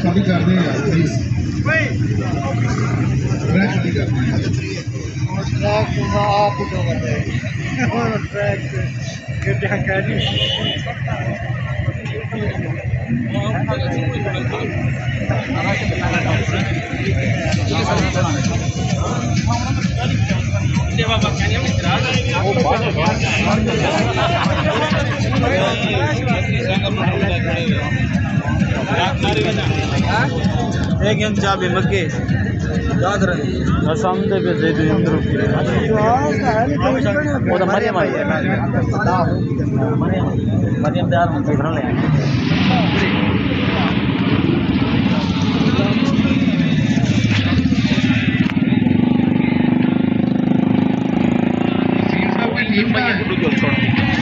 खाली कर दें यार प्लीज, ट्रैक खाली कर दें। ट्रैक आप तो बताए ट्रैक गड्ढा करी एक इंच चाबी मक्के याद रहे सामने पे दे दो अंदर वो तो मरियम आई है मरियम दार में देख रहा है टीम में